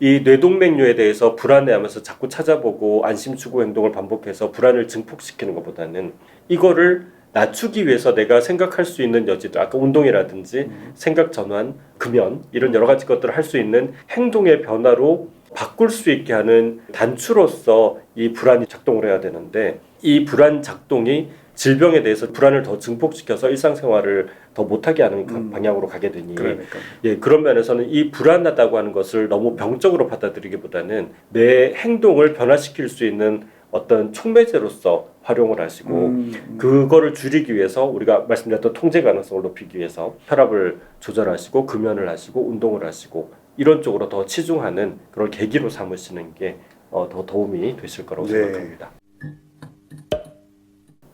이 뇌동맥류에 대해서 불안해하면서 자꾸 찾아보고 안심추구 행동을 반복해서 불안을 증폭시키는 것보다는 이거를 낮추기 위해서 내가 생각할 수 있는 여지도 아까 운동이라든지 생각 전환, 금연 이런 여러 가지 것들을 할 수 있는 행동의 변화로 바꿀 수 있게 하는 단추로서 이 불안이 작동을 해야 되는데 이 불안 작동이 질병에 대해서 불안을 더 증폭시켜서 일상생활을 더 못하게 하는 방향으로 가게 되니 예, 그런 면에서는 이 불안하다고 하는 것을 너무 병적으로 받아들이기보다는 내 행동을 변화시킬 수 있는 어떤 촉매제로서 활용을 하시고 그거를 줄이기 위해서 우리가 말씀드렸던 통제 가능성을 높이기 위해서 혈압을 조절하시고 금연을 하시고 운동을 하시고 이런 쪽으로 더 치중하는 그런 계기로 삼으시는 게 더 도움이 되실 거라고 생각합니다.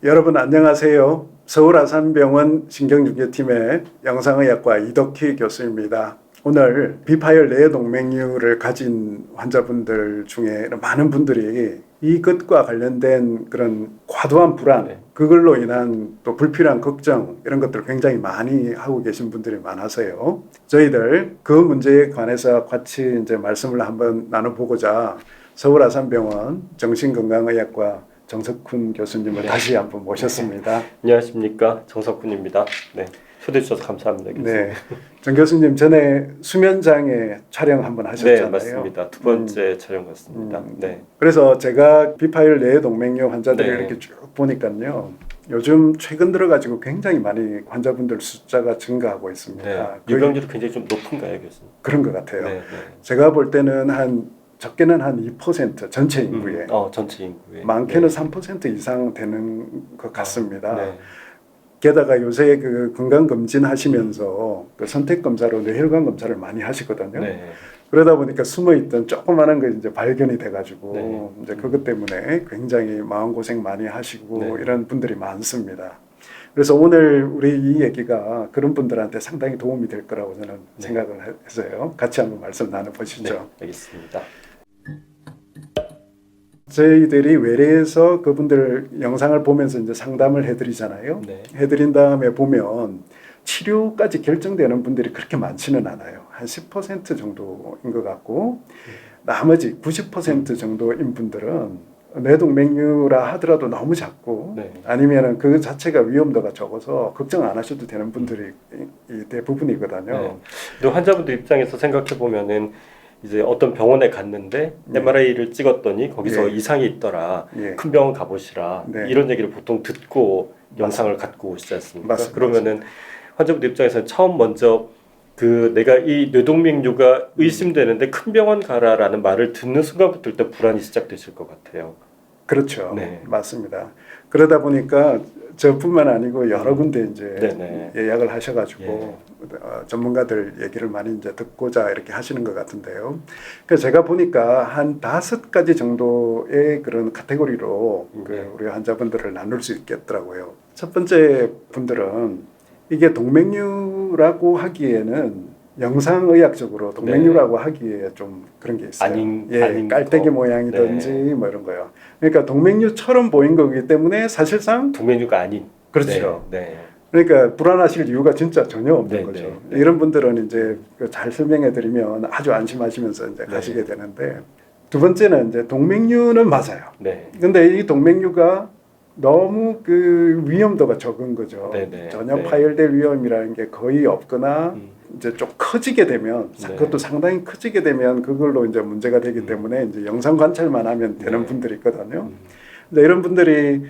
여러분 안녕하세요. 서울아산병원 신경증개팀의 영상의학과 이덕희 교수입니다. 오늘 비파열 뇌동맥류를 가진 환자분들 중에 많은 분들이 이것과 관련된 그런 과도한 불안, 그걸로 인한 또 불필요한 걱정 이런 것들을 굉장히 많이 하고 계신 분들이 많아서요. 저희들 그 문제에 관해서 같이 이제 말씀을 한번 나눠보고자 서울아산병원 정신건강의학과 정석훈 교수님을 다시 한번 모셨습니다. 안녕하십니까, 정석훈입니다. 네, 초대해 주셔서 감사합니다. 교수님. 네, 정 교수님 전에 수면장애 촬영 한번 하셨잖아요. 네, 맞습니다. 두 번째 촬영 같습니다. 네. 그래서 제가 비파열 뇌동맥류 환자들을 네. 이렇게 쭉 보니까요. 요즘 최근 들어가지고 굉장히 많이 환자분들 숫자가 증가하고 있습니다. 네. 유병률이 굉장히 좀 높은가요, 교수님? 그런 것 같아요. 네, 네. 제가 볼 때는 적게는 한 2% 전체 인구에, 전체 인구에 많게는 네. 3% 이상 되는 것 같습니다. 네. 게다가 요새 그 건강검진 하시면서 그 선택검사로 뇌혈관 검사를 많이 하시거든요. 네. 그러다 보니까 숨어있던 조그마한 게 이제 발견이 돼가지고 네. 이제 그것 때문에 굉장히 마음고생 많이 하시고 네. 이런 분들이 많습니다. 그래서 오늘 우리 이 얘기가 그런 분들한테 상당히 도움이 될 거라고 저는 생각을 해서요. 같이 한번 말씀 나눠보시죠. 네, 알겠습니다. 저희들이 외래에서 그분들 영상을 보면서 이제 상담을 해드리잖아요. 네. 해드린 다음에 보면 치료까지 결정되는 분들이 그렇게 많지는 않아요. 한 10% 정도인 것 같고 나머지 90% 정도인 분들은 뇌동맥류라 하더라도 너무 작고 네. 아니면은 그 자체가 위험도가 적어서 걱정 안 하셔도 되는 분들이 대부분이거든요. 네. 또 환자분들 입장에서 생각해 보면은 이제 어떤 병원에 갔는데 MRI를 찍었더니 거기서 이상이 있더라. 큰 병원 가보시라. 이런 얘기를 보통 듣고 영상을 갖고 오시지 않습니까? 맞습니다. 그러면은 환자분들 입장에서는 처음 먼저 그 내가 이 뇌동맥류가 의심되는데 큰 병원 가라라는 말을 듣는 순간부터 일단 불안이 시작되실 것 같아요. 그렇죠. 네. 맞습니다. 그러다 보니까 저뿐만 아니고 여러 군데 이제 예약을 하셔가지고 전문가들 얘기를 많이 이제 듣고자 이렇게 하시는 것 같은데요. 그래서 제가 보니까 한 5가지 정도의 그런 카테고리로 우리 환자분들을 나눌 수 있겠더라고요. 첫 번째 분들은 이게 동맥류라고 하기에는 영상의학적으로 동맥류라고 하기에 좀 그런 게 있어요. 아닌 깔때기 모양이든지 뭐 이런 거요. 그러니까 동맥류처럼 보인 거기 때문에 사실상 동맥류가 아닌. 그렇죠. 그러니까 불안하실 이유가 진짜 전혀 없는 거죠. 이런 분들은 이제 잘 설명해 드리면 아주 안심하시면서 이제 가시게 되는데 두 번째는 이제 동맥류는 맞아요. 근데 이 동맥류가 너무 그 위험도가 적은 거죠. 전혀 파열될 위험이라는 게 거의 없거나 이제 좀 커지게 되면 그것도 상당히 커지게 되면 그걸로 이제 문제가 되기 때문에 이제 영상 관찰만 하면 되는 분들이 있거든요. 근데 이런 분들이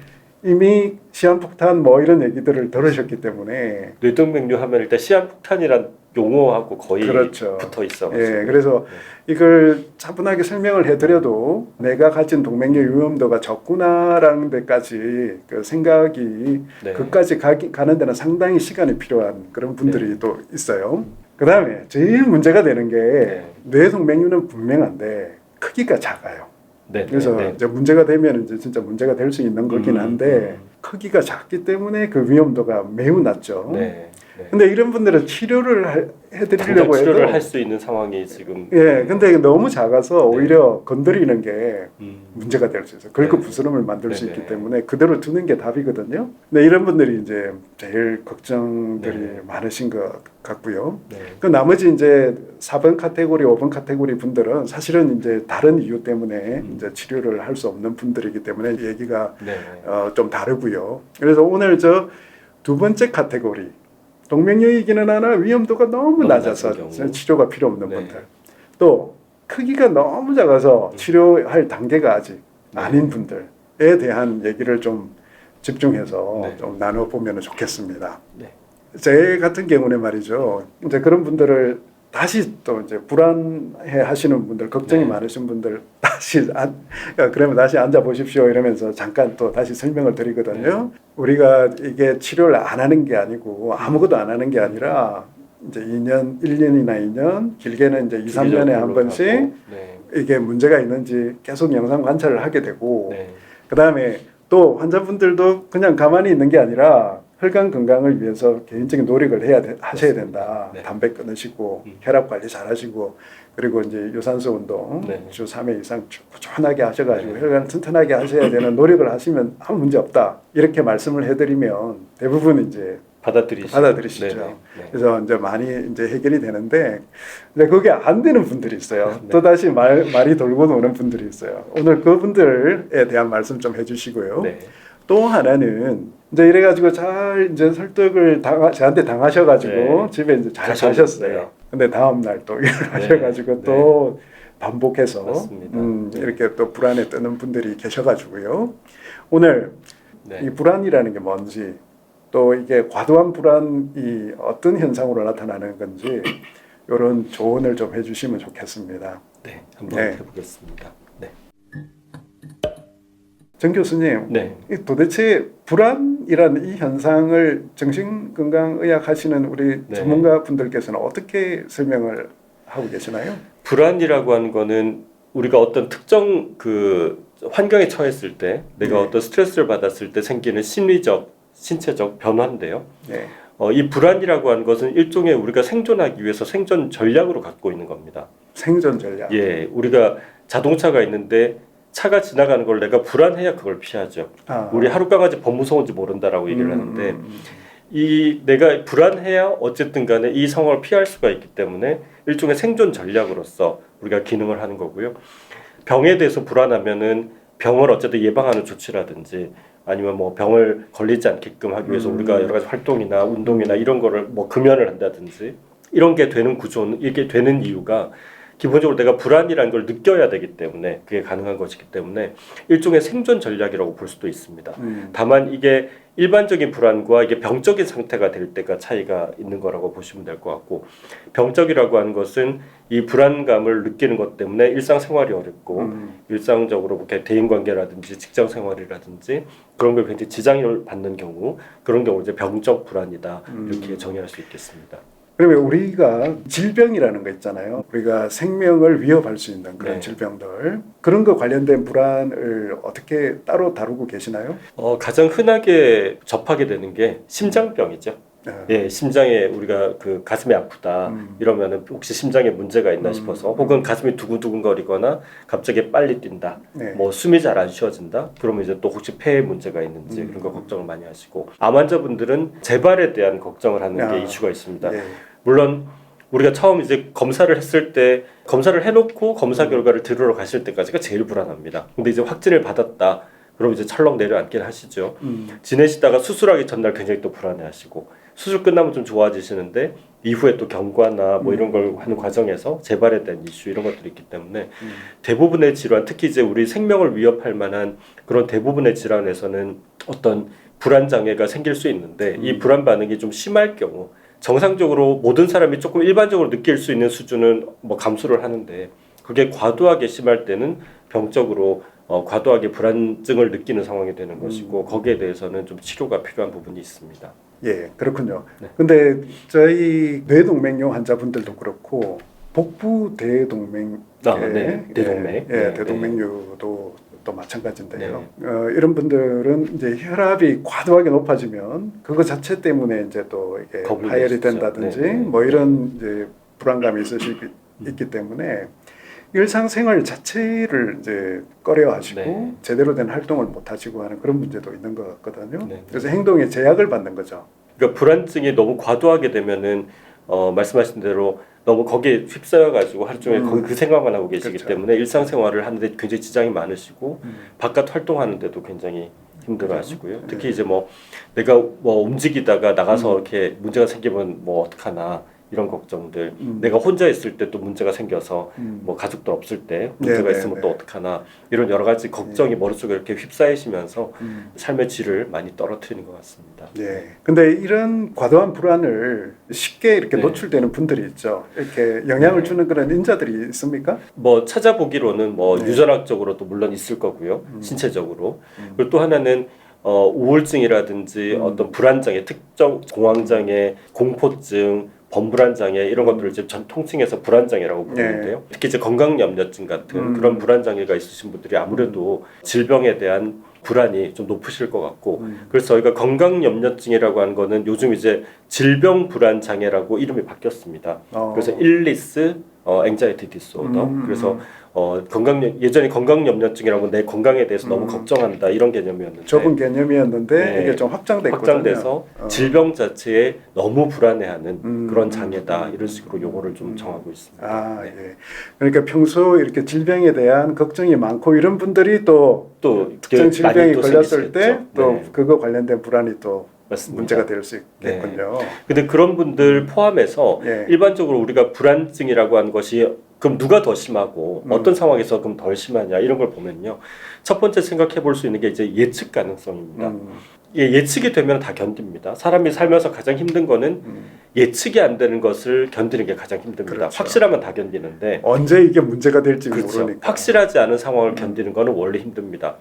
이미 시한폭탄 뭐 이런 얘기들을 들으셨기 때문에 뇌동맥류 하면 일단 시한폭탄이란 용어하고 거의 붙어 있어. 그래서 이걸 차분하게 설명을 해드려도 내가 가진 동맥류 위험도가 적구나라는 데까지 그 생각이 그까지 가는 데는 상당히 시간이 필요한 그런 분들이 또 있어요. 그 다음에 제일 문제가 되는 게 뇌동맥류는 분명한데 크기가 작아요. 그래서 이제 문제가 되면 이제 진짜 문제가 될 수 있는 거긴 한데 크기가 작기 때문에 그 위험도가 매우 낮죠. 네. 근데 이런 분들은 치료를 해드리려고 당장 치료를 해도 할 수 있는 상황이 지금 예, 근데 너무 작아서 오히려 건드리는 게 음. 문제가 될 수 있어요. 긁고 네. 부스럼을 만들 수 네네. 있기 때문에 그대로 두는 게 답이거든요. 근데 이런 분들이 이제 제일 걱정들이 네. 많으신 것 같고요. 네. 그 나머지 이제 4번 카테고리, 5번 카테고리 분들은 사실은 이제 다른 이유 때문에 이제 치료를 할 수 없는 분들이기 때문에 얘기가 네. 좀 다르고요. 그래서 오늘 저 두 번째 카테고리 동맥류이기는 하나 위험도가 너무 낮아서 낮은 경우. 치료가 필요 없는 네. 분들, 또 크기가 너무 작아서 치료할 단계가 아직 네. 아닌 분들에 대한 얘기를 좀 집중해서 네. 좀 나눠보면 좋겠습니다. 네. 제 같은 경우는 말이죠. 이제 그런 분들을 다시 또 이제 불안해 하시는 분들, 걱정이 네. 많으신 분들 다시 그러면 다시 앉아 보십시오 이러면서 잠깐 또 다시 설명을 드리거든요. 우리가 이게 치료를 안 하는 게 아니고 아무것도 안 하는 게 아니라 이제 2년, 1년이나 2년, 길게는 이제 2, 3년에 한 번씩 네. 이게 문제가 있는지 계속 영상 관찰을 하게 되고 네. 그다음에 또 환자분들도 그냥 가만히 있는 게 아니라 혈관 건강을 위해서 개인적인 노력을 하셔야 된다. 네. 담배 끊으시고 혈압 관리 잘 하시고 그리고 이제 유산소 운동 네. 주 3회 이상 꾸준하게 하셔가지고 네. 혈관 튼튼하게 하셔야 되는 노력을 하시면 아무 문제 없다. 이렇게 말씀을 해드리면 대부분 이제 받아들이시죠. 네. 네. 그래서 이제 많이 이제 해결이 되는데 이제 그게 안 되는 분들이 있어요. 네. 또 다시 말이 돌고 도는 분들이 있어요. 오늘 그분들에 대한 말씀 좀 해주시고요. 네. 또 하나는 이제 이래가지고 잘 이제 설득을 저한테 당하셔가지고 네. 집에 이제 잘 가셨는데. 가셨어요. 근데 다음 날 또 일어나셔가지고 네. 또 반복해서 맞습니다. 네. 이렇게 또 불안에 뜨는 분들이 계셔가지고요. 오늘 네. 이 불안이라는 게 뭔지 또 이게 과도한 불안이 어떤 현상으로 나타나는 건지 이런 조언을 좀 해주시면 좋겠습니다. 네. 한번 네. 해보겠습니다. 네. 정 교수님, 네. 이 도대체 불안이라는 이 현상을 정신건강의학 하시는 우리 네. 전문가분들께서는 어떻게 설명을 하고 계시나요? 불안이라고 하는 거는 우리가 어떤 특정 그 환경에 처했을 때 내가 네. 어떤 스트레스를 받았을 때 생기는 심리적, 신체적 변화인데요. 네. 이 불안이라고 하는 것은 일종의 우리가 생존하기 위해서 생존 전략으로 갖고 있는 겁니다. 생존 전략. 예, 우리가 자동차가 있는데 차가 지나가는 걸 내가 불안해야 그걸 피하죠. 아. 우리 하룻강아지 법 무서운지 모른다라고 얘기를 하는데 이 내가 불안해야 어쨌든 간에 이 상황을 피할 수가 있기 때문에 일종의 생존 전략으로서 우리가 기능을 하는 거고요. 병에 대해서 불안하면은 병을 어쨌든 예방하는 조치라든지 아니면 뭐 병을 걸리지 않게끔 하기 위해서 우리가 여러 가지 활동이나 운동이나 이런 거를 뭐 금연을 한다든지 이런 게 되는 구조는 이게 되는 이유가 기본적으로 내가 불안이라는 걸 느껴야 되기 때문에 그게 가능한 것이기 때문에 일종의 생존 전략이라고 볼 수도 있습니다. 다만 이게 일반적인 불안과 이게 병적인 상태가 될 때가 차이가 있는 거라고 보시면 될 것 같고 병적이라고 하는 것은 이 불안감을 느끼는 것 때문에 일상생활이 어렵고 일상적으로 이렇게 대인관계라든지 직장생활이라든지 그런 걸 굉장히 지장을 받는 경우 그런 경우 이제 병적 불안이다 이렇게 정의할 수 있겠습니다. 그러면 우리가 질병이라는 거 있잖아요. 우리가 생명을 위협할 수 있는 그런 네. 질병들 그런 거 관련된 불안을 어떻게 따로 다루고 계시나요? 가장 흔하게 접하게 되는 게 심장병이죠. 예, 심장에 우리가 그 가슴이 아프다 이러면은 혹시 심장에 문제가 있나 싶어서 혹은 가슴이 두근두근거리거나 갑자기 빨리 뛴다, 네. 뭐 숨이 잘 안 쉬어진다. 그러면 이제 또 혹시 폐에 문제가 있는지 그런 거 걱정을 많이 하시고 암 환자분들은 재발에 대한 걱정을 하는 게 이슈가 있습니다. 네. 물론 우리가 처음 이제 검사를 했을 때 검사를 해놓고 검사 결과를 들으러 가실 때까지가 제일 불안합니다. 근데 이제 확진을 받았다. 그럼 이제 철렁 내려앉긴 하시죠. 지내시다가 수술하기 전날 굉장히 또 불안해하시고 수술 끝나면 좀 좋아지시는데 이후에 또 경과나 뭐 이런 걸 하는 과정에서 재발에 대한 이슈 이런 것들이 있기 때문에 대부분의 질환, 특히 이제 우리 생명을 위협할 만한 그런 대부분의 질환에서는 어떤 불안 장애가 생길 수 있는데 이 불안 반응이 좀 심할 경우 정상적으로 모든 사람이 조금 일반적으로 느낄 수 있는 수준은 뭐 감수를 하는데 그게 과도하게 심할 때는 병적으로 과도하게 불안증을 느끼는 상황이 되는 것이고 거기에 대해서는 좀 치료가 필요한 부분이 있습니다. 예, 그렇군요. 네. 근데 저희 뇌동맥류 환자분들도 그렇고 복부 대동맥, 대동맥, 대동맥류도 또 마찬가지인데요. 이런 분들은 이제 혈압이 과도하게 높아지면 그거 자체 때문에 이제 또 이게 파열이 된다든지 뭐 이런 이제 불안감이 있을 수 있기 때문에 일상생활 자체를 이제 꺼려하시고 제대로 된 활동을 못 하시고 하는 그런 문제도 있는 것 같거든요. 그래서 행동에 제약을 받는 거죠. 그러니까 불안증이 너무 과도하게 되면은 말씀하신 대로 너무 거기에 휩싸여 가지고 하루 종일 거기 그 생각만 하고 계시기 때문에 일상생활을 하는데 굉장히 지장이 많으시고 바깥 활동하는데도 굉장히 힘들어하시고요. 특히 이제 뭐 내가 뭐 움직이다가 나가서 이렇게 문제가 생기면 뭐 어떡하나 이런 걱정들, 내가 혼자 있을 때 또 문제가 생겨서 뭐 가족들 없을 때 문제가 있으면 또 어떡하나 이런 여러 가지 걱정이 머릿속에 이렇게 휩싸이시면서 삶의 질을 많이 떨어뜨리는 것 같습니다. 네. 근데 이런 과도한 불안을 쉽게 이렇게 노출되는 분들이 있죠. 이렇게 영향을 주는 그런 인자들이 있습니까? 뭐 찾아보기로는 뭐 유전학적으로도 물론 있을 거고요. 신체적으로. 그리고 또 하나는 우울증이라든지 어떤 불안장애, 특정 공황장애, 공포증, 범불안장애 이런 것들을 이제 전 통칭해서 불안장애라고 부르는데요. 특히 이제 건강염려증 같은 그런 불안장애가 있으신 분들이 아무래도 질병에 대한 불안이 좀 높으실 것 같고 그래서 저희가 건강염려증이라고 하는 거는 요즘 이제 질병불안장애라고 이름이 바뀌었습니다. 그래서 일리스 앵자이티 디스오더 그래서 예전에 건강염려증이라고 내 건강에 대해서 너무 걱정한다 이런 개념이었는데 좁은 개념이었는데 이게 좀 확장돼서 질병 자체에 너무 불안해하는 그런 장애다 이런 식으로 용어를 좀 정하고 있습니다. 예. 그러니까 평소 이렇게 질병에 대한 걱정이 많고 이런 분들이 또 특정 질병이 걸렸을 때 또 그거 관련된 불안이 또 맞습니다. 문제가 될 수 있겠군요. 근데 그런 분들 포함해서 일반적으로 우리가 불안증이라고 하는 것이 그럼 누가 더 심하고 어떤 상황에서 그럼 덜 심하냐 이런 걸 보면요. 첫 번째 생각해 볼 수 있는 게 이제 예측 가능성입니다. 예측이 되면 다 견딥니다. 사람이 살면서 가장 힘든 거는 예측이 안 되는 것을 견디는 게 가장 힘듭니다. 그렇죠. 확실하면 다 견디는데 언제 이게 문제가 될지 모르니까 확실하지 않은 상황을 견디는 거는 원래 힘듭니다.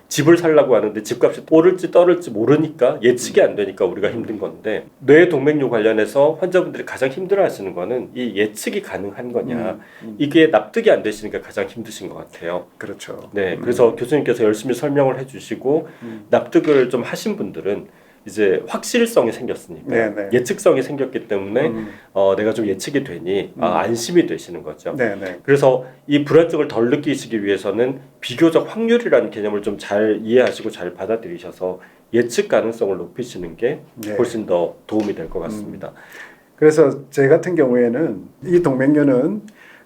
집을 살려고 하는데 집값이 오를지 떨을지 모르니까 예측이 안 되니까 우리가 힘든 건데 뇌 동맥류 관련해서 환자분들이 가장 힘들어하시는 거는 이 예측이 가능한 거냐 이게 납득이 안 되시니까 가장 힘드신 것 같아요. 그렇죠. 네, 그래서 교수님께서 열심히 설명을 해주시고 납득을 좀 하신 분들은 이제 확실성이 생겼으니까 예측성이 생겼기 때문에 내가 좀 예측이 되니 안심이 되시는 거죠. 그래서 이 불안증을 덜 느끼시기 위해서는 비교적 확률이라는 개념을 좀 잘 이해하시고 잘 받아들이셔서 예측 가능성을 높이시는 게 훨씬 더 도움이 될 것 같습니다. 그래서 제 같은 경우에는 이 동맥류는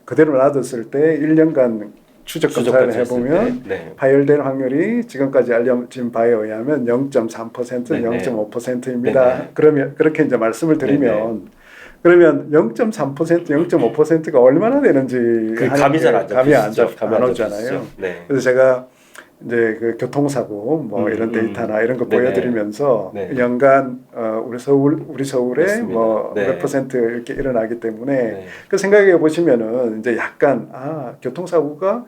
그대로 놔뒀을 때 1년간 추적 검사를 해보면 파열될 확률이 지금까지 알려진 바에 의하면 0.3%, 0.5%입니다. 그러면 그렇게 이제 말씀을 드리면 그러면 0.3%, 0.5%가 얼마나 되는지 감이 잘 안 오잖아요. 그래서 제가 이제 그 교통사고 뭐 이런 데이터나 이런 거 보여드리면서 연간 우리 서울에 뭐 몇 퍼센트 이렇게 일어나기 때문에 그 생각해 보시면은 이제 약간 교통사고가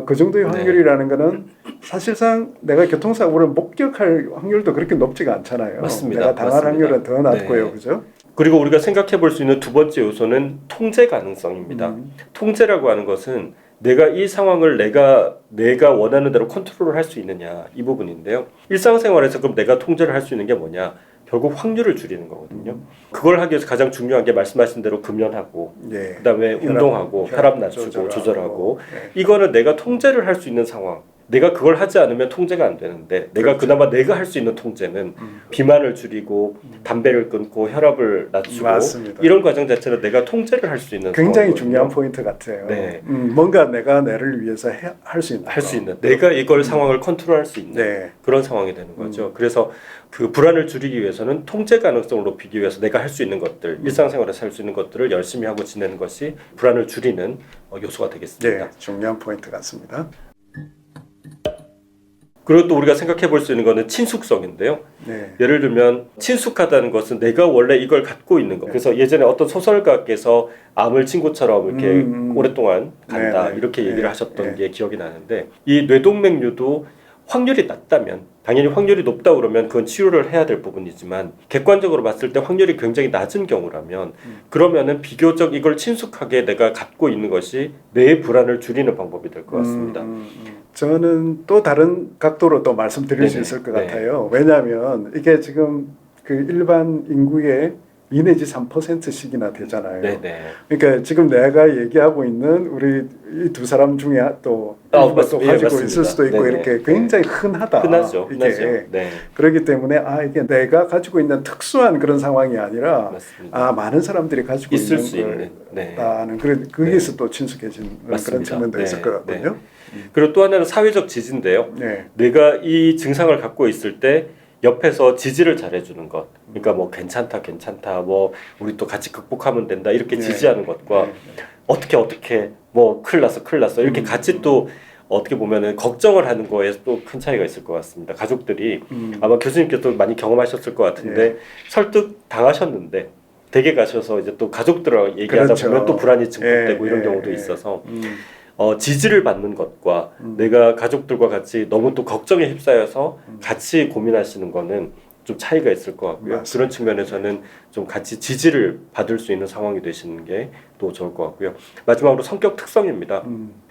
그 정도의 확률이라는 거는 사실상 내가 교통사고를 목격할 확률도 그렇게 높지가 않잖아요. 맞습니다. 내가 당할 확률은 더 낮고요, 그죠? 그리고 우리가 생각해 볼 수 있는 두 번째 요소는 통제 가능성입니다. 통제라고 하는 것은 내가 이 상황을 내가 원하는 대로 컨트롤을 할 수 있느냐 이 부분인데요. 일상생활에서 그럼 내가 통제를 할 수 있는 게 뭐냐? 결국 확률을 줄이는 거거든요. 그걸 하기 위해서 가장 중요한 게 말씀하신 대로 금연하고 그다음에 운동하고 혈압 낮추고 조절하고 이거는 내가 통제를 할 수 있는 상황. 내가 그걸 하지 않으면 통제가 안 되는데 내가 그나마 내가 할 수 있는 통제는 비만을 줄이고 담배를 끊고 혈압을 낮추고 이런 과정 자체는 내가 통제를 할 수 있는 굉장히 중요한 포인트 같아요. 뭔가 내가 나를 위해서 할 수 있는 내가 이걸 상황을 컨트롤할 수 있는 그런 상황이 되는 거죠. 그래서 그 불안을 줄이기 위해서는 통제 가능성을 높이기 위해서 내가 할 수 있는 것들 일상생활에서 할 수 있는 것들을 열심히 하고 지내는 것이 불안을 줄이는 요소가 되겠습니다. 중요한 포인트 같습니다. 그리고 또 우리가 생각해 볼 수 있는 것은 친숙성인데요. 예를 들면 친숙하다는 것은 내가 원래 이걸 갖고 있는 것. 그래서 예전에 어떤 소설가께서 암을 친구처럼 이렇게 오랫동안 간다 이렇게 얘기를 하셨던 게 기억이 나는데 이 뇌동맥류도 확률이 낮다면 당연히 확률이 높다 그러면 그건 치료를 해야 될 부분이지만 객관적으로 봤을 때 확률이 굉장히 낮은 경우라면 그러면은 비교적 이걸 친숙하게 내가 갖고 있는 것이 뇌의 불안을 줄이는 방법이 될 것 같습니다. 저는 또 다른 각도로 또 말씀드릴 수 네네. 있을 것 네. 같아요. 왜냐하면 이게 지금 그 일반 인구의 2 내지 3%씩이나 되잖아요. 네네. 그러니까 지금 내가 얘기하고 있는 우리 이 두 사람 중에 또 일부가 또 맞습니다. 가지고 맞습니다. 있을 수도 있고 네네. 이렇게 굉장히 흔하다. 흔하죠. 이게 흔하죠. 네. 그렇기 때문에 이게 내가 가지고 있는 특수한 그런 상황이 아니라 맞습니다. 많은 사람들이 가지고 있을 있는 수 있는. 네. 거라는 거기에서 또 친숙해진 그런 맞습니다. 측면도 네. 있을 것 같군요. 그리고 또 하나는 사회적 지지인데요. 네. 내가 이 증상을 갖고 있을 때 옆에서 지지를 잘해주는 것. 그러니까 뭐 괜찮다, 뭐 우리 또 같이 극복하면 된다 이렇게 네. 지지하는 것과 네. 어떻게 뭐 큰일 났어 이렇게 같이 또 어떻게 보면은 걱정을 하는 거에 또 큰 차이가 있을 것 같습니다. 가족들이 아마 교수님께서 많이 경험하셨을 것 같은데 설득 당하셨는데 댁에 가셔서 이제 또 가족들하고 얘기하다 그렇죠. 보면 또 불안이 증폭되고 예, 이런 예, 경우도 예. 있어서 지지를 받는 것과 내가 가족들과 같이 너무 또 걱정에 휩싸여서 같이 고민하시는 거는 좀 차이가 있을 것 같고요. 맞습니다. 그런 측면에서는 좀 같이 지지를 받을 수 있는 상황이 되시는 게 또 좋을 것 같고요. 마지막으로 성격 특성입니다.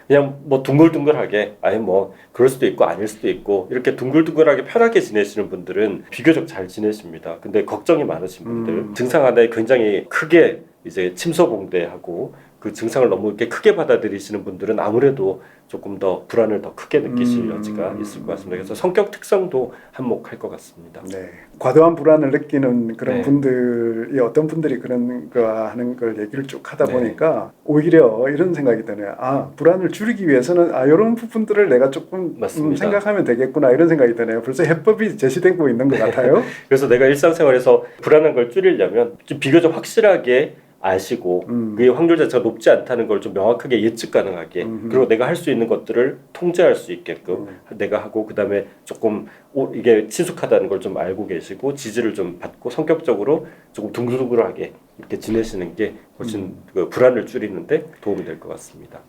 그냥 뭐 둥글둥글하게 아니 뭐 그럴 수도 있고 아닐 수도 있고 이렇게 둥글둥글하게 편하게 지내시는 분들은 비교적 잘 지내십니다. 근데 걱정이 많으신 분들 증상 하나에 굉장히 크게 이제 침소봉대하고 그 증상을 너무 이렇게 크게 받아들이시는 분들은 아무래도 조금 더 불안을 더 크게 느끼실 여지가 있을 것 같습니다. 그래서 성격 특성도 한몫할 것 같습니다. 네. 과도한 불안을 느끼는 그런 네. 분들이 어떤 분들이 그런 거 하는 걸 얘기를 쭉 하다 네. 보니까 오히려 이런 생각이 드네요. 불안을 줄이기 위해서는 이런 부분들을 내가 조금 맞습니다. 생각하면 되겠구나 이런 생각이 드네요. 벌써 해법이 제시되고 있는 것 같아요. 그래서 내가 일상생활에서 불안한 걸 줄이려면 좀 비교적 확실하게 아시고 그게 확률 자체가 높지 않다는 걸 좀 명확하게 예측 가능하게 그리고 내가 할 수 있는 것들을 통제할 수 있게끔 내가 하고 그다음에 조금 이게 친숙하다는 걸 좀 알고 계시고 지지를 좀 받고 성격적으로 조금 둥글둥글하게 이렇게 지내시는 게 훨씬 그 불안을 줄이는데 도움이 될 것 같습니다.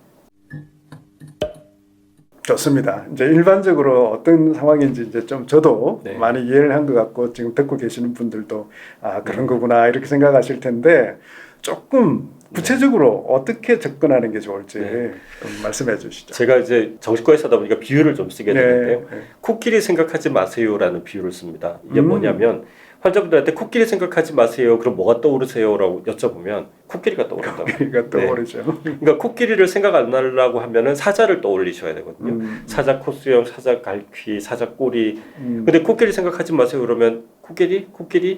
좋습니다. 이제 일반적으로 어떤 상황인지 이제 좀 저도 네. 많이 이해를 한 것 같고 지금 듣고 계시는 분들도 그런 거구나 이렇게 생각하실 텐데 조금 구체적으로 어떻게 접근하는 게 좋을지 좀 말씀해 주시죠. 제가 이제 정신과에서 하다 보니까 비유를 좀 쓰게 되는데요. 네. 코끼리 생각하지 마세요라는 비유를 씁니다. 이게 뭐냐면 환자분들한테 코끼리 생각하지 마세요. 그럼 뭐가 떠오르세요라고 여쭤보면 코끼리가 떠오른다고. 코끼리가 떠오르죠. 그러니까 코끼리를 생각 안 하려고 하면은 사자를 떠올리셔야 되거든요. 사자 콧수염, 사자 갈퀴, 사자 꼬리. 근데 코끼리 생각하지 마세요. 그러면 코끼리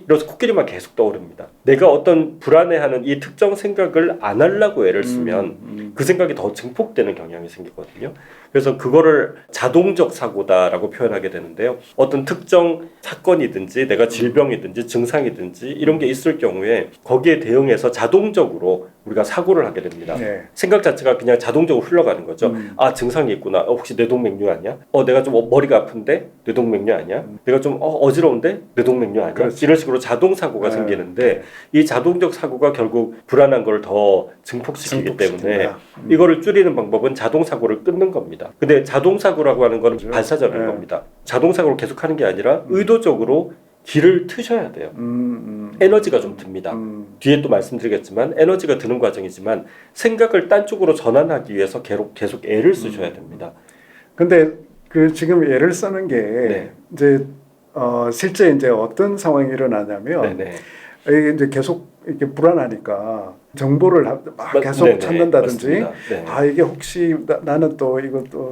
이러면서 코끼리만 계속 떠오릅니다. 내가 어떤 불안해하는 이 특정 생각을 안 하려고 애를 쓰면 그 생각이 더 증폭되는 경향이 생기거든요. 그래서 그거를 자동적 사고다라고 표현하게 되는데요. 어떤 특정 사건이든지 내가 질병이든지 증상이든지 이런 게 있을 경우에 거기에 대응해서 자동적으로 우리가 사고를 하게 됩니다. 네. 생각 자체가 그냥 자동적으로 흘러가는 거죠. 증상이 있구나. 혹시 뇌동맥류 아니야? 내가 좀 머리가 아픈데 뇌동맥류 아니야? 내가 좀 어지러운데 뇌동맥류 아니야? 그렇지. 이런 식으로 자동 사고가 생기는데 이 자동적 사고가 결국 불안한 걸 더 증폭시키기 때문에 이거를 줄이는 방법은 자동 사고를 끊는 겁니다. 근데 자동 사고라고 하는 건 반사적인 겁니다. 자동 사고를 계속하는 게 아니라 의도적으로 길을 트셔야 돼요. 에너지가 좀 듭니다. 뒤에 또 말씀드리겠지만 에너지가 드는 과정이지만 생각을 딴 쪽으로 전환하기 위해서 계속 애를 쓰셔야 됩니다. 근데 그 지금 예를 쓰는 게 이제 실제 이제 어떤 상황이 일어나냐면 이게 이제 계속 이렇게 불안하니까 정보를 막 계속 찾는다든지 이게 혹시 나는 또 이것도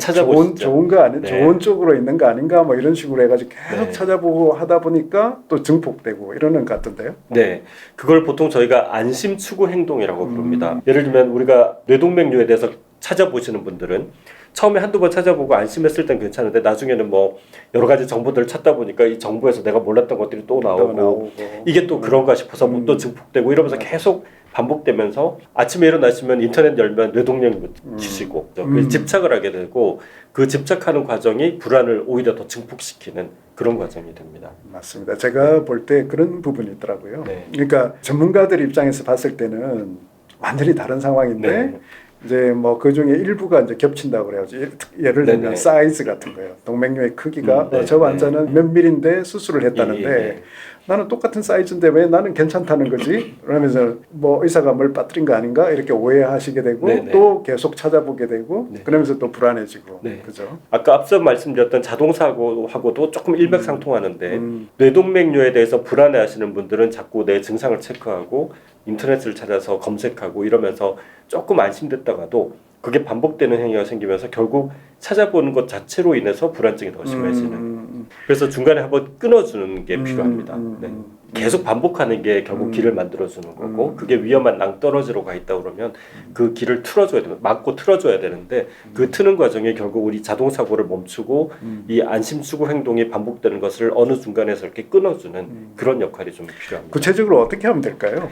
좋은 거 아닌 좋은 쪽으로 있는 거 아닌가 뭐 이런 식으로 해가지고 계속 찾아보고 하다 보니까 또 증폭되고 이러는 것 같은데요. 네, 그걸 보통 저희가 안심 추구 행동이라고 부릅니다. 예를 들면 우리가 뇌동맥류에 대해서 찾아보시는 분들은 처음에 한두 번 찾아보고 안심했을 땐 괜찮은데 나중에는 뭐 여러 가지 정보들을 찾다 보니까 이 정보에서 내가 몰랐던 것들이 또 나오고 이게 또 그런가 싶어서 또 증폭되고 이러면서 계속 반복되면서 아침에 일어나시면 인터넷 열면 뇌동맥류 치시고 집착을 하게 되고 그 집착하는 과정이 불안을 오히려 더 증폭시키는 그런 과정이 됩니다. 맞습니다. 제가 볼 때 그런 부분이 있더라고요. 그러니까 전문가들 입장에서 봤을 때는 완전히 다른 상황인데 이제 뭐 그 중에 일부가 이제 겹친다고 그래야지. 예를 들면 네네. 사이즈 같은 거예요. 동맥류의 크기가 네, 저 네. 환자는 몇 밀인데 수술을 했다는데 예, 예. 나는 똑같은 사이즈인데 왜 나는 괜찮다는 거지? 그러면서 뭐 의사가 뭘 빠뜨린 거 아닌가 이렇게 오해하시게 되고 네네. 또 계속 찾아보게 되고 네. 그러면서 또 불안해지고 네. 그죠? 아까 앞서 말씀드렸던 자동사고하고도 조금 일맥상통하는데 음. 뇌동맥류에 대해서 불안해하시는 분들은 자꾸 내 증상을 체크하고 인터넷을 찾아서 검색하고 이러면서 조금 안심됐다가도 그게 반복되는 행위가 생기면서 결국 찾아보는 것 자체로 인해서 불안증이 더 심해지는. 그래서 중간에 한번 끊어주는 게 필요합니다. 네. 계속 반복하는 게 결국 길을 만들어주는 거고 그게 위험한 낭떠러지로 가 있다 그러면 그 길을 틀어줘야 되는, 막고 틀어줘야 되는데 그 트는 과정이 결국 우리 자동사고를 멈추고 이 안심추구 행동이 반복되는 것을 어느 중간에서 이렇게 끊어주는 그런 역할이 좀 필요합니다. 구체적으로 어떻게 하면 될까요?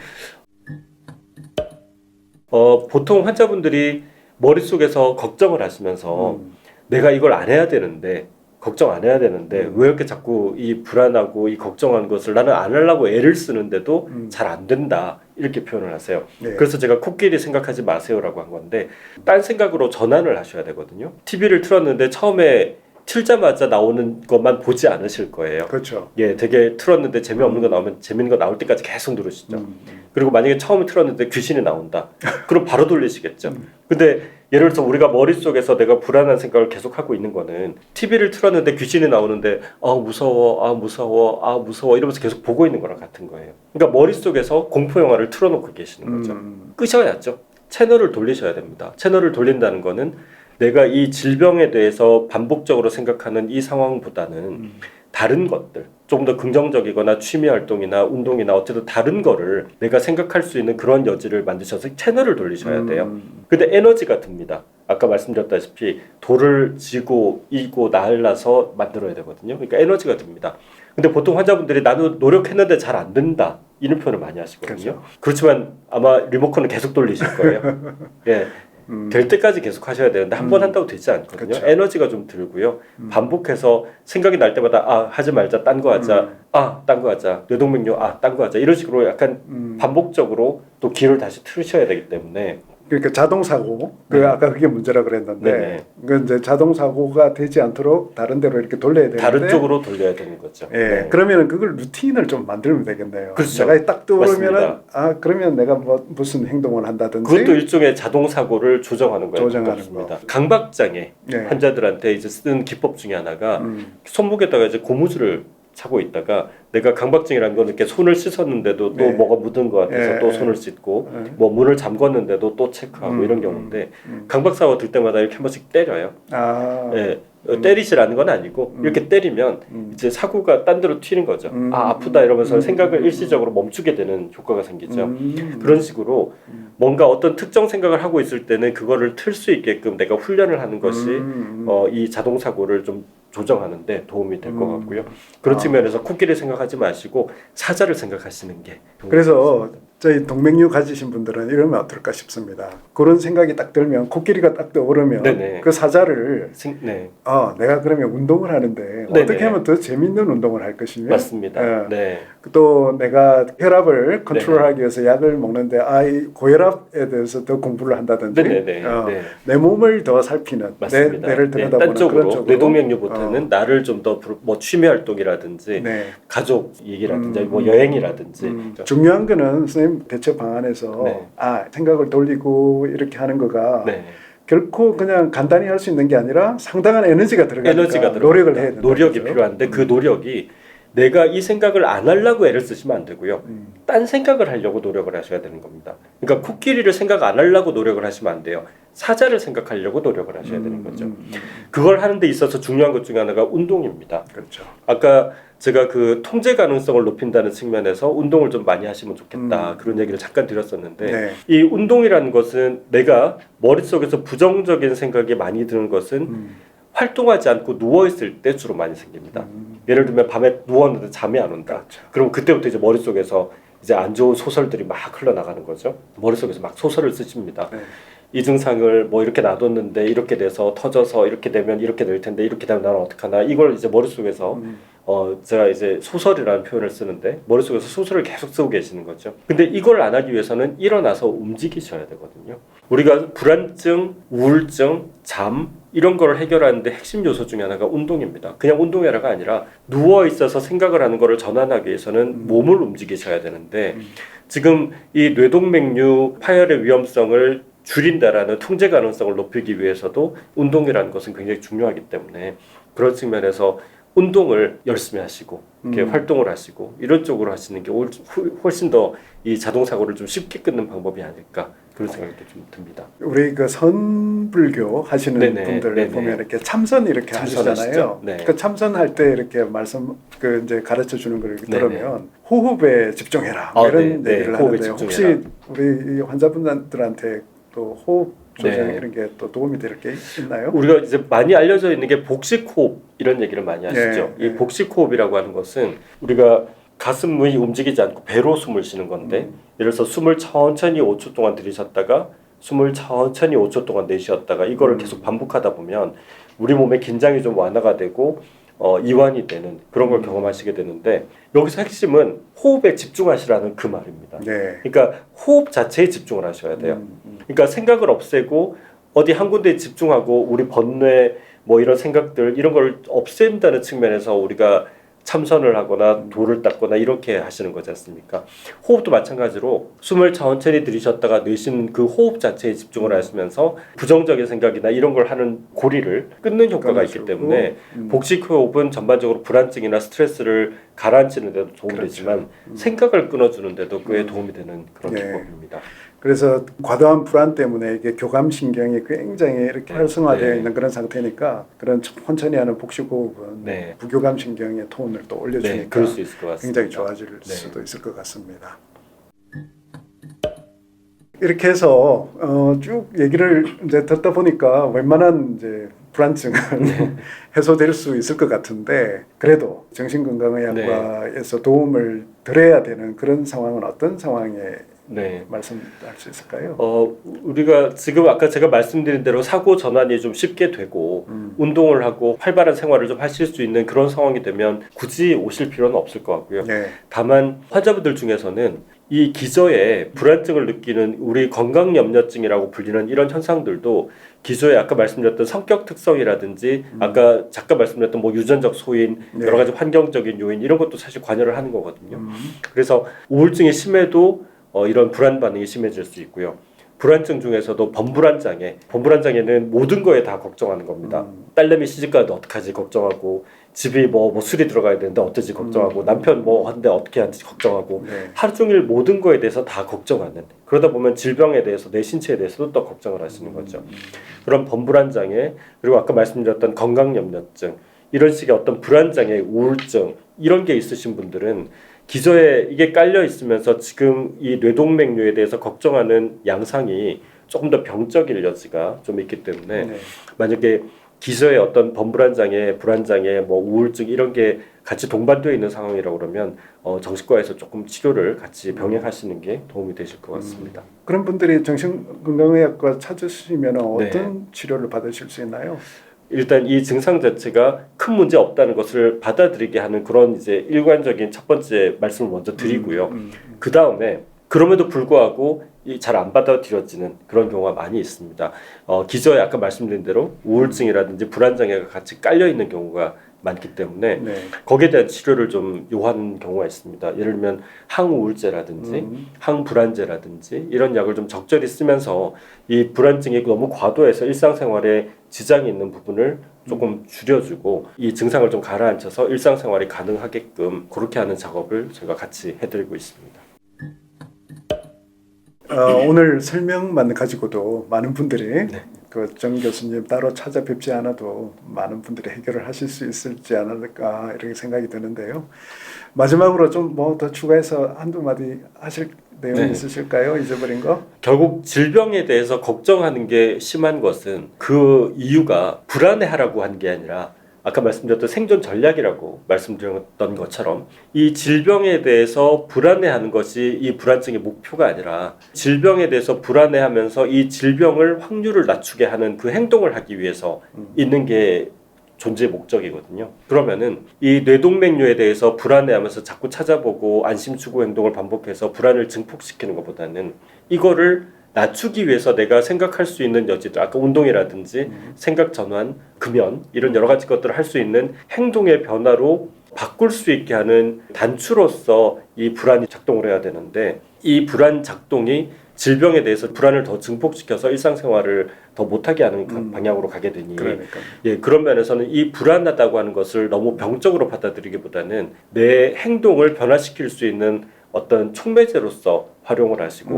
보통 환자분들이 머릿속에서 걱정을 하시면서 내가 이걸 안 해야 되는데 걱정 안 해야 되는데 왜 이렇게 자꾸 이 불안하고 이 걱정하는 것을 나는 안 하려고 애를 쓰는데도 잘 안 된다 이렇게 표현을 하세요. 네. 그래서 제가 코끼리 생각하지 마세요라고 한 건데 딴 생각으로 전환을 하셔야 되거든요. TV를 틀었는데 처음에 틀자마자 나오는 것만 보지 않으실 거예요. 그렇죠. 예, 되게 틀었는데 재미없는 거 나오면 재밌는 거 나올 때까지 계속 누르시죠. 그리고 만약에 처음에 틀었는데 귀신이 나온다. 그럼 바로 돌리시겠죠. 근데 예를 들어서 우리가 머릿속에서 내가 불안한 생각을 계속 하고 있는 거는 TV를 틀었는데 귀신이 나오는데 아 무서워, 아 무서워, 아 무서워 이러면서 계속 보고 있는 거랑 같은 거예요. 그러니까 머릿속에서 공포 영화를 틀어놓고 계시는 거죠. 끄셔야죠. 채널을 돌리셔야 됩니다. 채널을 돌린다는 거는 내가 이 질병에 대해서 반복적으로 생각하는 이 상황보다는 다른 것들, 조금 더 긍정적이거나 취미 활동이나 운동이나 어쨌든 다른 거를 내가 생각할 수 있는 그런 여지를 만드셔서 채널을 돌리셔야 돼요. 근데 에너지가 듭니다. 아까 말씀드렸다시피 돌을 지고 이고 날라서 만들어야 되거든요. 그러니까 에너지가 듭니다. 근데 보통 환자분들이 나도 노력했는데 잘 안 된다 이런 표현을 많이 하시거든요. 그렇죠. 그렇지만 아마 리모컨을 계속 돌리실 거예요. 예. 될 때까지 계속 하셔야 되는데 한 번 한다고 되지 않거든요. 그쵸. 에너지가 좀 들고요. 반복해서 생각이 날 때마다 아 하지 말자, 딴 거 하자, 아 딴 거 하자, 뇌동맥류 아 딴 거 하자 이런 식으로 약간 반복적으로 또 길을 다시 틀으셔야 되기 때문에 그러니까 자동 사고 네. 아까 그게 문제라 그랬는데 네네. 그 이제 자동 사고가 되지 않도록 다른 데로 이렇게 돌려야 되는데 다른 쪽으로 돌려야 되는 거죠. 예, 네. 그러면은 그걸 루틴을 좀 만들면 되겠네요. 그렇죠. 내가 딱 떠오르면은 맞습니다. 아 그러면 내가 뭐 무슨 행동을 한다든지 그것도 일종의 자동 사고를 조정하는 거에 조정하는 가깝습니다. 거. 강박장애 예. 환자들한테 이제 쓰는 기법 중에 하나가 손목에다가 이제 고무줄을 차고 있다가 내가 강박증이라는 건 이렇게 손을 씻었는데도 또 네. 뭐가 묻은 것 같아서 예, 또 예. 손을 씻고 예. 뭐 문을 잠궜는데도 또 체크하고 이런 경우인데 강박사고 들 때마다 이렇게 한 번씩 때려요. 아, 예. 때리시라는 건 아니고 이렇게 때리면 이제 사고가 딴 데로 튀는 거죠. 아 아프다 이러면서 생각을 일시적으로 멈추게 되는 효과가 생기죠. 그런 식으로 뭔가 어떤 특정 생각을 하고 있을 때는 그거를 틀 수 있게끔 내가 훈련을 하는 것이 이 자동 사고를 좀 조정하는데 도움이 될 것 같고요. 그런 측면에서 코끼리 생각하지 마시고 사자를 생각하시는 게 좋은 그래서 것 같습니다. 저희 동맥류 가지신 분들은 이러면 어떨까 싶습니다. 그런 생각이 딱 들면 코끼리가 딱 떠오르면 네네. 그 사자를 네. 내가 그러면 운동을 하는데 네네. 어떻게 하면 더 재밌는 운동을 할 것이며 맞습니다. 예. 네. 또 내가 혈압을 컨트롤하기 위해서 약을 먹는데 이 고혈압에 대해서 더 공부를 한다든지 네네네. 네. 내 몸을 더 살피는 맞습니다. 뇌를 네, 들여다보는 딴 쪽으로 그런 쪽으로 뇌동맥류보다는 나를 좀 더 뭐 취미 활동이라든지 네. 가족 얘기라든지 뭐 여행이라든지 중요한 거는 선생님 대처 방안에서 네. 생각을 돌리고 이렇게 하는 거가 네. 결코 그냥 간단히 할 수 있는 게 아니라 상당한 에너지가 들어가니까 에너지가 노력을 해야 된다. 노력이 필요한데 그 노력이 내가 이 생각을 안 하려고 애를 쓰시면 안 되고요. 딴 생각을 하려고 노력을 하셔야 되는 겁니다. 그러니까 코끼리를 생각 안 하려고 노력을 하시면 안 돼요. 사자를 생각하려고 노력을 하셔야 되는 거죠. 그걸 하는 데 있어서 중요한 것 중에 하나가 운동입니다. 그렇죠. 아까 제가 그 통제 가능성을 높인다는 측면에서 운동을 좀 많이 하시면 좋겠다 그런 얘기를 잠깐 드렸었는데 네. 이 운동이라는 것은 내가 머릿속에서 부정적인 생각이 많이 드는 것은 활동하지 않고 누워있을 때 주로 많이 생깁니다. 예를 들면 밤에 누웠는데 잠이 안 온다. 그렇죠. 그럼 그때부터 이제 머릿속에서 이제 안 좋은 소설들이 막 흘러나가는 거죠. 머릿속에서 막 소설을 쓰십니다. 네. 이 증상을 뭐 이렇게 놔뒀는데 이렇게 돼서 터져서 이렇게 되면 이렇게 될 텐데 이렇게 되면 나는 어떡하나 이걸 이제 머릿속에서 제가 이제 소설이라는 표현을 쓰는데 머릿속에서 소설을 계속 쓰고 계시는 거죠. 근데 이걸 안 하기 위해서는 일어나서 움직이셔야 되거든요. 우리가 불안증, 우울증, 잠 이런 거를 해결하는데 핵심 요소 중에 하나가 운동입니다. 그냥 운동해라가 아니라 누워 있어서 생각을 하는 거를 전환하기 위해서는 몸을 움직이셔야 되는데 지금 이 뇌동맥류 파열의 위험성을 줄인다라는 통제 가능성을 높이기 위해서도 운동이라는 것은 굉장히 중요하기 때문에 그런 측면에서 운동을 열심히 하시고 이렇게 활동을 하시고 이런 쪽으로 하시는 게 훨씬 더 이 자동 사고를 좀 쉽게 끊는 방법이 아닐까 그런 생각이 좀 듭니다. 우리 그 선불교 하시는 네네, 분들 네네. 보면 이렇게 참선 이렇게 참선하시죠? 하시잖아요. 네. 그 참선할 때 이렇게 말씀 그 이제 가르쳐 주는 걸 네네. 들으면 호흡에 집중해라 아, 이런 네, 얘기를 네. 호흡에 하는데 혹시 집중해라. 우리 이 환자분들한테 또 호흡 조정 네. 이런 게 또 도움이 될 게 있나요? 우리가 이제 많이 알려져 있는 게 복식 호흡 이런 얘기를 많이 하시죠. 네, 이 네. 복식 호흡이라고 하는 것은 우리가 가슴이 움직이지 않고 배로 숨을 쉬는 건데 예를 들어서 숨을 천천히 5초 동안 들이셨다가 숨을 천천히 5초 동안 내쉬었다가 이거를 계속 반복하다 보면 우리 몸의 긴장이 좀 완화가 되고 이완이 되는 그런 걸 경험하시게 되는데 여기서 핵심은 호흡에 집중하시라는 그 말입니다. 네. 그러니까 호흡 자체에 집중을 하셔야 돼요. 그러니까 생각을 없애고 어디 한 군데에 집중하고 우리 번뇌 뭐 이런 생각들 이런 걸 없앤다는 측면에서 우리가 참선을 하거나 돌을 닦거나 이렇게 하시는 거지 않습니까? 호흡도 마찬가지로 숨을 천천히 들이셨다가 내쉬는 그 호흡 자체에 집중을 하시면서 부정적인 생각이나 이런 걸 하는 고리를 끊는 효과가 있기 때문에 복식 호흡은 전반적으로 불안증이나 스트레스를 가라앉히는 데도 도움이 그렇죠. 되지만 생각을 끊어주는 데도 꽤 도움이 되는 그런 네. 기법입니다. 그래서 과도한 불안 때문에 이게 교감신경이 굉장히 이렇게 활성화되어 네. 있는 그런 상태니까 그런 천천히 하는 복식호흡은 네. 부교감신경의 톤을 또 올려주니까 네, 그럴 수 있을 것 같습니다. 굉장히 좋아질 네. 수도 있을 것 같습니다. 이렇게 해서 쭉 얘기를 이제 듣다 보니까 웬만한 이제 불안증은 해소될 수 있을 것 같은데 그래도 정신건강의학과에서 도움을 드려야 되는 그런 상황은 어떤 상황에 네. 말씀할 수 있을까요? 우리가 지금 아까 제가 말씀드린 대로 사고 전환이 좀 쉽게 되고 운동을 하고 활발한 생활을 좀 하실 수 있는 그런 상황이 되면 굳이 오실 필요는 없을 것 같고요. 네. 다만 환자분들 중에서는 이 기저에 불안증을 느끼는 우리 건강염려증이라고 불리는 이런 현상들도 기저에 아까 말씀드렸던 성격 특성이라든지 아까 잠깐 말씀드렸던 뭐 유전적 소인 네. 여러 가지 환경적인 요인 이런 것도 사실 관여를 하는 거거든요. 그래서 우울증이 심해도 이런 불안 반응이 심해질 수 있고요. 불안증 중에서도 범불안 장애는 모든 거에 다 걱정하는 겁니다. 딸내미 시집가도 어떡하지 걱정하고 집이 뭐 술이 들어가야 되는데 어쩌지 걱정하고 남편 뭐 하는데 어떻게 하는지 걱정하고 네. 하루 종일 모든 거에 대해서 다 걱정하는 그러다 보면 질병에 대해서 내 신체에 대해서도 또 걱정을 하시는 거죠. 그런 범불안 장애 그리고 아까 말씀드렸던 건강염려증 이런 식의 어떤 불안 장애, 우울증 이런 게 있으신 분들은 기저에 이게 깔려 있으면서 지금 이 뇌동맥류에 대해서 걱정하는 양상이 조금 더 병적일 여지가 좀 있기 때문에 네. 만약에 기저에 어떤 범불안 장애, 불안 장애, 뭐 우울증 이런 게 같이 동반되어 있는 상황이라고 그러면 정신과에서 조금 치료를 같이 병행하시는 게 도움이 되실 것 같습니다. 그런 분들이 정신건강의학과 찾으시면 어떤 네. 치료를 받으실 수 있나요? 일단 이 증상 자체가 큰 문제 없다는 것을 받아들이게 하는 그런 이제 일관적인 첫 번째 말씀을 먼저 드리고요. 그 다음에 그럼에도 불구하고 잘 안 받아들여지는 그런 경우가 많이 있습니다. 기저에 아까 말씀드린 대로 우울증이라든지 불안장애가 같이 깔려 있는 경우가 많기 때문에 네. 거기에 대한 치료를 좀 요하는 경우가 있습니다. 예를 들면 항우울제라든지 항불안제라든지 이런 약을 좀 적절히 쓰면서 이 불안증이 너무 과도해서 일상생활에 지장이 있는 부분을 조금 줄여주고 이 증상을 좀 가라앉혀서 일상생활이 가능하게끔 그렇게 하는 작업을 저희가 같이 해드리고 있습니다. 오늘 설명만 가지고도 많은 분들이 네. 그 정 교수님 따로 찾아뵙지 않아도 많은 분들이 해결을 하실 수 있을지 않을까 이렇게 생각이 드는데요. 마지막으로 좀 뭐 더 추가해서 한두 마디 하실 내용이 네. 있으실까요? 잊어버린 거? 결국 질병에 대해서 걱정하는 게 심한 것은 그 이유가 불안해하라고 한 게 아니라 아까 말씀드렸던 생존 전략이라고 말씀드렸던 것처럼 이 질병에 대해서 불안해하는 것이 이 불안증의 목표가 아니라 질병에 대해서 불안해하면서 이 질병을 확률을 낮추게 하는 그 행동을 하기 위해서 있는 게 존재의 목적이거든요. 그러면은 이 뇌동맥류에 대해서 불안해하면서 자꾸 찾아보고 안심추구 행동을 반복해서 불안을 증폭시키는 것보다는 이거를 낮추기 위해서 내가 생각할 수 있는 여지들, 아까 운동이라든지 생각 전환, 금연 이런 여러 가지 것들을 할 수 있는 행동의 변화로 바꿀 수 있게 하는 단추로서 이 불안이 작동을 해야 되는데 이 불안 작동이 질병에 대해서 불안을 더 증폭시켜서 일상생활을 더 못하게 하는 방향으로 가게 되니 그러니까. 예, 그런 면에서는 이 불안하다고 하는 것을 너무 병적으로 받아들이기보다는 내 행동을 변화시킬 수 있는 어떤 촉매제로서 활용을 하시고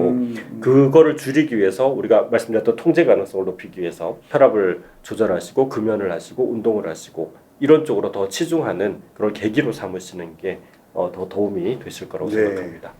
그거를 줄이기 위해서 우리가 말씀드렸던 통제 가능성을 높이기 위해서 혈압을 조절하시고 금연을 하시고 운동을 하시고 이런 쪽으로 더 치중하는 그런 계기로 삼으시는 게 더 도움이 되실 거라고 생각합니다.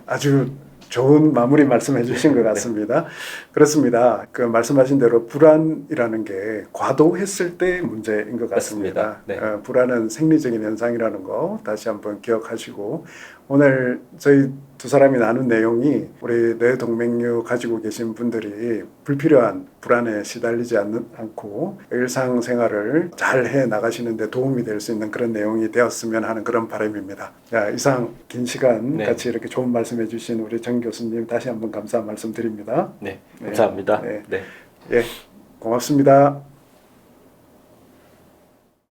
아주 좋은 마무리 말씀해 주신 것 같습니다. 그렇습니다. 그 말씀하신 대로 불안이라는 게 과도했을 때 문제인 것 같습니다. 맞습니다. 불안은 생리적인 현상이라는 거 다시 한번 기억하시고 오늘 저희 두 사람이 나눈 내용이 우리 뇌동맥류 가지고 계신 분들이 불필요한 불안에 시달리지 않고 일상생활을 잘 해 나가시는 데 도움이 될 수 있는 그런 내용이 되었으면 하는 그런 바람입니다. 자, 이상 긴 시간 같이 이렇게 좋은 말씀해 주신 우리 정 교수님 다시 한번 감사 말씀드립니다. 네, 감사합니다. 예, 고맙습니다.